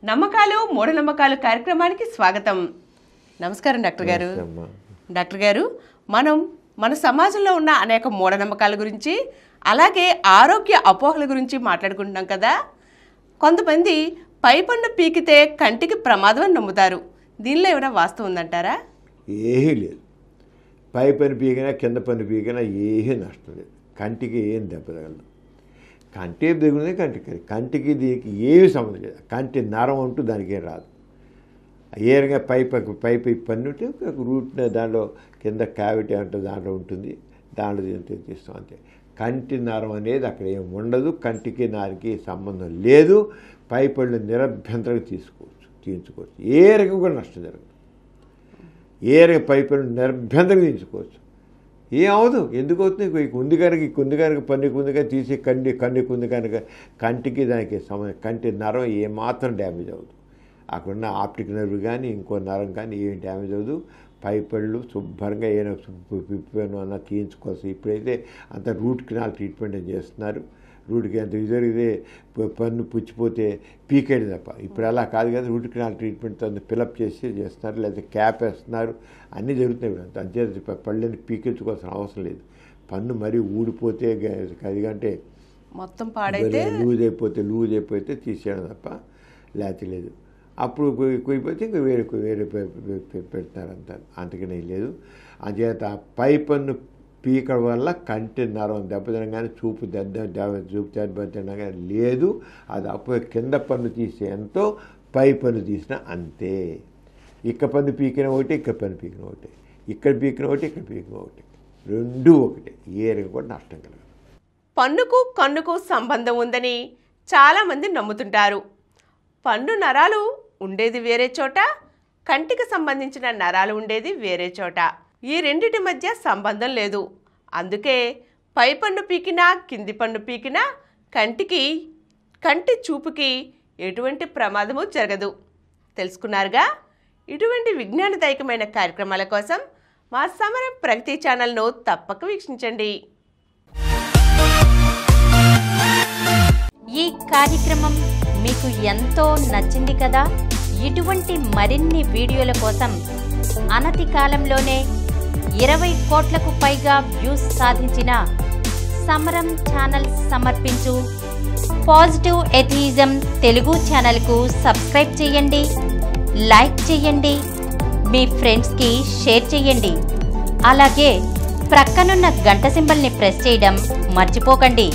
నమ్మకాలు మూఢనమ్మకాలు కార్యక్రమానికి స్వాగతం. నమస్కారం డాక్టర్ గారు. డాక్టర్ గారు, మన సమాజంలో ఉన్న అనేక మూఢనమ్మకాల గురించి అలాగే ఆరోగ్య అపోహల గురించి మాట్లాడుకుంటున్నాం కదా. కొంతమంది పైపన్ను పీకితే కంటికి ప్రమాదం అని నమ్ముతారు. దీనిలో ఏమైనా వాస్తవం ఉందంటారా? ఏమీ లేదు. పై పన్ను పీకినా కింద పన్ను పీకినా ఏమీ నష్టం లేదు. కంటికి ఏం దెబ్బ తగలదు. కంటి దిగుతుంది కంటికి దీనికి ఏమి సంబంధం లేదు. కంటి నరం అంటూ దానికి ఏం రాదు. ఏరగా పై పన్ను ఉంటే రూట్ దాంట్లో కింద క్యావిటీ అంటే దాంట్లో ఉంటుంది, దాంట్లో తీస్తాం అంతే. కంటి నరం అనేది అక్కడ ఏమి ఉండదు. కంటికి నారికి సంబంధం లేదు. పై పళ్ళు నిరభ్యంతరంగా తీయించుకోవచ్చు. ఏ రకం కూడా నష్టం జరగదు. ఏ రకం పై పళ్ళు నిరభ్యంతరంగా తీయించుకోవచ్చు. ఏమవుదు. ఎందుకు అవుతుంది? కుంది కనుక పన్నుకి ఉంది కనుక తీసి కన్నుకి ఉంది కనుక కంటికి దానికి కంటి నరం ఏమాత్రం డ్యామేజ్ అవ్వదు. అక్కడున్న ఆప్టిక్ నర్వ్ కానీ ఇంకో నరం కానీ ఏం డ్యామేజ్ అవ్వదు. పైపళ్ళు శుభ్రంగా ఏమైనా పిప్పాను అన్న తీయించుకోవచ్చు. ఇప్పుడైతే అంత రూట్ కెనాల్ ట్రీట్మెంట్ చేస్తున్నారు. రూట్కి అంత జరిగితే పన్ను పుచ్చిపోతే పీకేది తప్ప. ఇప్పుడు అలా కాదు కదా. రూట్ కెనాల్ ట్రీట్మెంట్ అంత ఫిలప్ చేస్తున్నారు, లేకపోతే క్యాప్ వేస్తున్నారు. అన్నీ జరుగుతున్నాయి. అంతే పళ్ళని పీకించుకోవాల్సిన అవసరం లేదు. పన్ను మరీ ఊడిపోతే అదిగంటే మొత్తం పాడైతే లూజ్ అయిపోతే తీసేయడం తప్ప లేకపోతే లేదు. అప్పుడు కుయిపోతే ఇంకా వేరే పెడతారు. అంతకనే లేదు. అంచేత పై పన్ను పీకడం వల్ల కంటి నరం దెబ్బతినగానే చూపు దెబ్బతినగా లేదు. అది అప్పుడు కింద పన్ను తీసే ఎంతో పై పన్ను తీసినా అంతే. ఇక్కడ పన్ను పీకిన ఒకటి, ఇక్కడ పన్ను పీకిన ఒకటి, ఇక్కడ పీకిన ఒకటి, ఇక్కడ పీకిన ఒకటి, రెండూ ఒకటే. ఏరికి కూడా నష్టం కలగదు. పన్నుకు కన్నుకు సంబంధం ఉందని చాలామంది నమ్ముతుంటారు. పన్ను నరాలు ఉండేది వేరే చోట, కంటికి సంబంధించిన నరాలు ఉండేది వేరే చోట. ఈ రెండిటి మధ్య సంబంధం లేదు. అందుకే పై పన్ను పీకినా కింది పన్ను పీకినా కంటి చూపుకి ఎటువంటి ప్రమాదము జరగదు. తెలుసుకున్నారుగా? ఇటువంటి విజ్ఞానదాయకమైన కార్యక్రమాల కోసం మా సమరం ప్రగతి ఛానల్ను తప్పక వీక్షించండి. ఈ కార్యక్రమం మీకు ఎంతో నచ్చింది కదా. ఇటువంటి మరిన్ని వీడియోల కోసం అనతి కాలంలోనే 20 కోట్లకు పైగా వ్యూస్ సాధించిన సమరం ఛానల్ సమర్పించు పాజిటివ్ ఎథియిజం తెలుగు ఛానల్కు సబ్స్క్రైబ్ చేయండి, లైక్ చేయండి, మీ ఫ్రెండ్స్కి షేర్ చేయండి. అలాగే ప్రక్కనున్న గంట సింబల్ని ప్రెస్ చేయడం మర్చిపోకండి.